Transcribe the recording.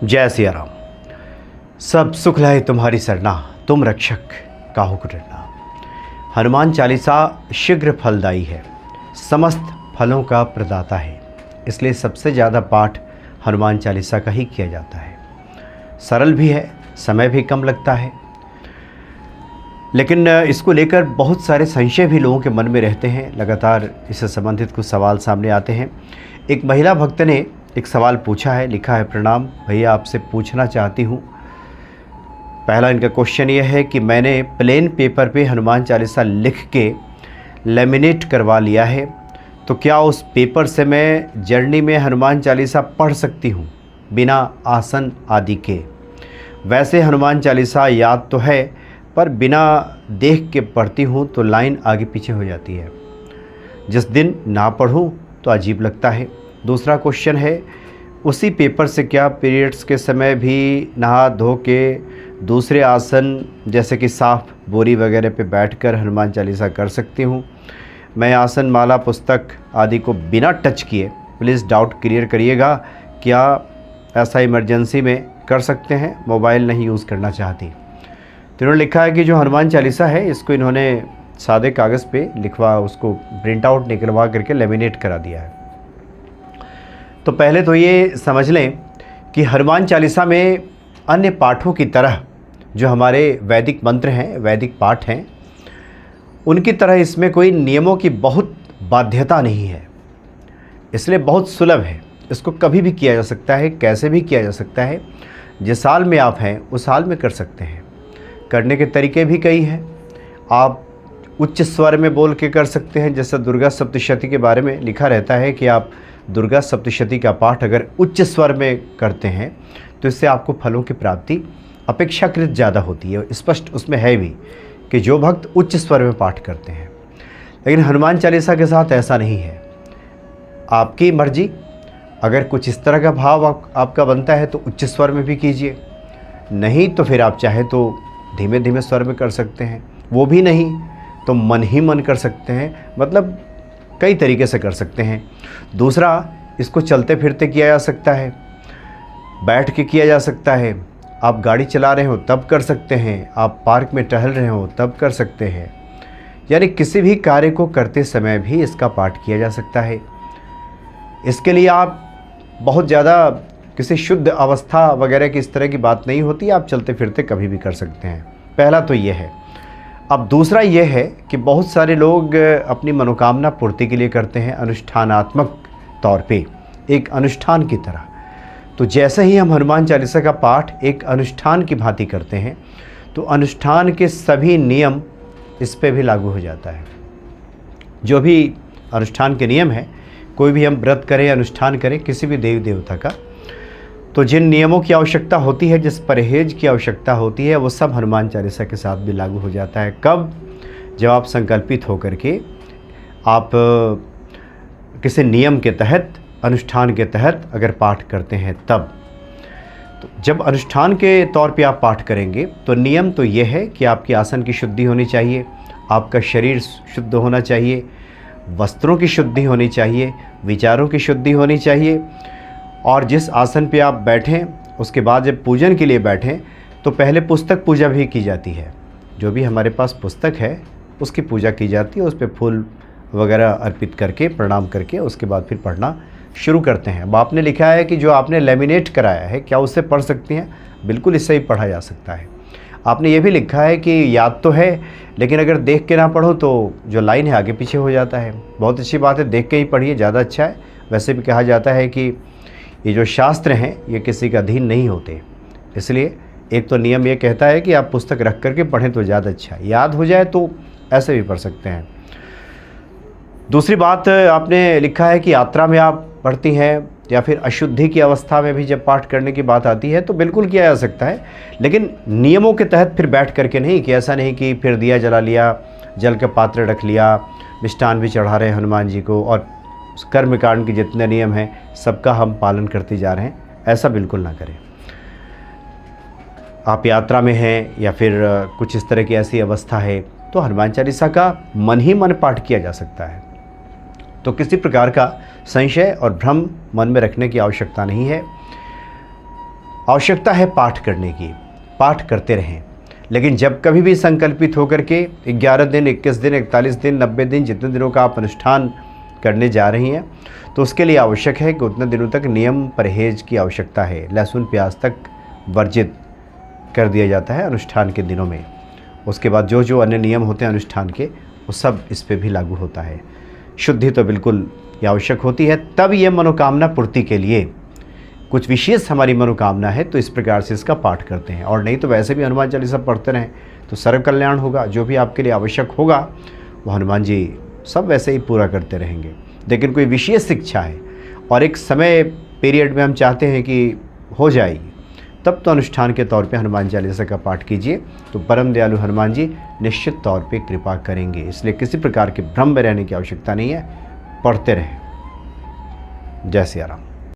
जय सिया राम। सब सुख लाए तुम्हारी सरना, तुम रक्षक काहू को डरना। हनुमान चालीसा शीघ्र फलदायी है, समस्त फलों का प्रदाता है, इसलिए सबसे ज़्यादा पाठ हनुमान चालीसा का ही किया जाता है। सरल भी है, समय भी कम लगता है, लेकिन इसको लेकर बहुत सारे संशय भी लोगों के मन में रहते हैं। लगातार इससे संबंधित कुछ सवाल सामने आते हैं। एक महिला भक्त ने एक सवाल पूछा है, लिखा है, प्रणाम भैया, आपसे पूछना चाहती हूँ। पहला इनका क्वेश्चन ये है कि मैंने प्लेन पेपर पे हनुमान चालीसा लिख के लेमिनेट करवा लिया है, तो क्या उस पेपर से मैं जर्नी में हनुमान चालीसा पढ़ सकती हूँ बिना आसन आदि के? वैसे हनुमान चालीसा याद तो है, पर बिना देख के पढ़ती हूँ तो लाइन आगे पीछे हो जाती है। जिस दिन ना पढ़ूँ तो अजीब लगता है। दूसरा क्वेश्चन है, उसी पेपर से क्या पीरियड्स के समय भी नहा धो के दूसरे आसन जैसे कि साफ बोरी वगैरह पे बैठकर हनुमान चालीसा कर सकती हूँ? मैं आसन माला पुस्तक आदि को बिना टच किए, प्लीज़ डाउट क्लियर करिएगा, क्या ऐसा इमरजेंसी में कर सकते हैं? मोबाइल नहीं यूज़ करना चाहती। तो इन्होंने लिखा है कि जो हनुमान चालीसा है इसको इन्होंने सादे कागज़ पे लिखवा, उसको प्रिंट आउट निकलवा करके लेमिनेट करा दिया है। तो पहले तो ये समझ लें कि हनुमान चालीसा में अन्य पाठों की तरह जो हमारे वैदिक मंत्र हैं, वैदिक पाठ हैं, उनकी तरह इसमें कोई नियमों की बहुत बाध्यता नहीं है, इसलिए बहुत सुलभ है। इसको कभी भी किया जा सकता है, कैसे भी किया जा सकता है। जिस साल में आप हैं उस साल में कर सकते हैं। करने के तरीके भी कई हैं। आप उच्च स्वर में बोल के कर सकते हैं, जैसे दुर्गा सप्तशती के बारे में लिखा रहता है कि आप दुर्गा सप्तशती का पाठ अगर उच्च स्वर में करते हैं तो इससे आपको फलों की प्राप्ति अपेक्षाकृत ज़्यादा होती है। स्पष्ट उसमें है भी कि जो भक्त उच्च स्वर में पाठ करते हैं। लेकिन हनुमान चालीसा के साथ ऐसा नहीं है। आपकी मर्जी, अगर कुछ इस तरह का भाव आपका बनता है तो उच्च स्वर में भी कीजिए, नहीं तो फिर आप चाहे तो धीमे धीमे स्वर में कर सकते हैं, वो भी नहीं तो मन ही मन कर सकते हैं। मतलब कई तरीके से कर सकते हैं। दूसरा, इसको चलते फिरते किया जा सकता है, बैठ के किया जा सकता है, आप गाड़ी चला रहे हो तब कर सकते हैं, आप पार्क में टहल रहे हो तब कर सकते हैं। यानी किसी भी कार्य को करते समय भी इसका पाठ किया जा सकता है। इसके लिए आप बहुत ज़्यादा किसी शुद्ध अवस्था वगैरह की इस तरह की बात नहीं होती, आप चलते फिरते कभी भी कर सकते हैं। पहला तो ये है। अब दूसरा ये है कि बहुत सारे लोग अपनी मनोकामना पूर्ति के लिए करते हैं, अनुष्ठानात्मक तौर पे, एक अनुष्ठान की तरह। तो जैसे ही हम हनुमान चालीसा का पाठ एक अनुष्ठान की भांति करते हैं तो अनुष्ठान के सभी नियम इस पे भी लागू हो जाता है। जो भी अनुष्ठान के नियम हैं, कोई भी हम व्रत करें, अनुष्ठान करें किसी भी देवी देवता का, तो जिन नियमों की आवश्यकता होती है, जिस परहेज की आवश्यकता होती है, वो सब हनुमान चालीसा के साथ भी लागू हो जाता है। कब? जब आप संकल्पित होकर के आप किसी नियम के तहत, अनुष्ठान के तहत अगर पाठ करते हैं तब। तो जब अनुष्ठान के तौर पे आप पाठ करेंगे तो नियम तो ये है कि आपकी आसन की शुद्धि होनी चाहिए, आपका शरीर शुद्ध होना चाहिए, वस्त्रों की शुद्धि होनी चाहिए, विचारों की शुद्धि होनी चाहिए। और जिस आसन पे आप बैठें उसके बाद जब पूजन के लिए बैठें तो पहले पुस्तक पूजा भी की जाती है। जो भी हमारे पास पुस्तक है उसकी पूजा की जाती है, उस पर फूल वगैरह अर्पित करके, प्रणाम करके उसके बाद फिर पढ़ना शुरू करते हैं। अब आपने लिखा है कि जो आपने लेमिनेट कराया है क्या उससे पढ़ सकती हैं? बिल्कुल, इससे ही पढ़ा जा सकता है। आपने ये भी लिखा है कि याद तो है, लेकिन अगर देख के ना पढ़ो तो जो लाइन है आगे पीछे हो जाता है। बहुत अच्छी बात है, देख के ही पढ़िए, ज़्यादा अच्छा है। वैसे भी कहा जाता है कि ये जो शास्त्र हैं ये किसी का अधीन नहीं होते, इसलिए एक तो नियम ये कहता है कि आप पुस्तक रख करके पढ़ें तो ज़्यादा अच्छा है। याद हो जाए तो ऐसे भी पढ़ सकते हैं। दूसरी बात, आपने लिखा है कि यात्रा में आप पढ़ती हैं या फिर अशुद्धि की अवस्था में भी जब पाठ करने की बात आती है तो बिल्कुल किया जा सकता है, लेकिन नियमों के तहत फिर बैठ करके नहीं। कि ऐसा नहीं कि फिर दिया जला लिया, जल का पात्र रख लिया, मिष्ठान भी चढ़ा रहे हैं हनुमान जी को और कर्मकांड के जितने नियम हैं सबका हम पालन करते जा रहे हैं, ऐसा बिल्कुल ना करें। आप यात्रा में हैं या फिर कुछ इस तरह की ऐसी अवस्था है तो हनुमान चालीसा का मन ही मन पाठ किया जा सकता है। तो किसी प्रकार का संशय और भ्रम मन में रखने की आवश्यकता नहीं है। आवश्यकता है पाठ करने की, पाठ करते रहें। लेकिन जब कभी भी संकल्पित होकर के 11 दिन, 21 दिन, 41 दिन, 90 दिन, जितने दिनों का आप अनुष्ठान करने जा रही हैं, तो उसके लिए आवश्यक है कि उतने दिनों तक नियम परहेज की आवश्यकता है। लहसुन प्याज तक वर्जित कर दिया जाता है अनुष्ठान के दिनों में। उसके बाद जो जो अन्य नियम होते हैं अनुष्ठान के, वो सब इस पे भी लागू होता है। शुद्धि तो बिल्कुल ये आवश्यक होती है। तब ये मनोकामना पूर्ति के लिए कुछ विशेष हमारी मनोकामना है तो इस प्रकार से इसका पाठ करते हैं, और नहीं तो वैसे भी हनुमान चालीसा पढ़ते रहें तो सर्व कल्याण होगा। जो भी आपके लिए आवश्यक होगा वो हनुमान जी सब वैसे ही पूरा करते रहेंगे। लेकिन कोई विशेष शिक्षा है और एक समय पीरियड में हम चाहते हैं कि हो जाएगी, तब तो अनुष्ठान के तौर पे हनुमान चालीसा का पाठ कीजिए, तो परम दयालु हनुमान जी निश्चित तौर पे कृपा करेंगे। इसलिए किसी प्रकार के भ्रम में रहने की आवश्यकता नहीं है, पढ़ते रहें। जय सिया राम।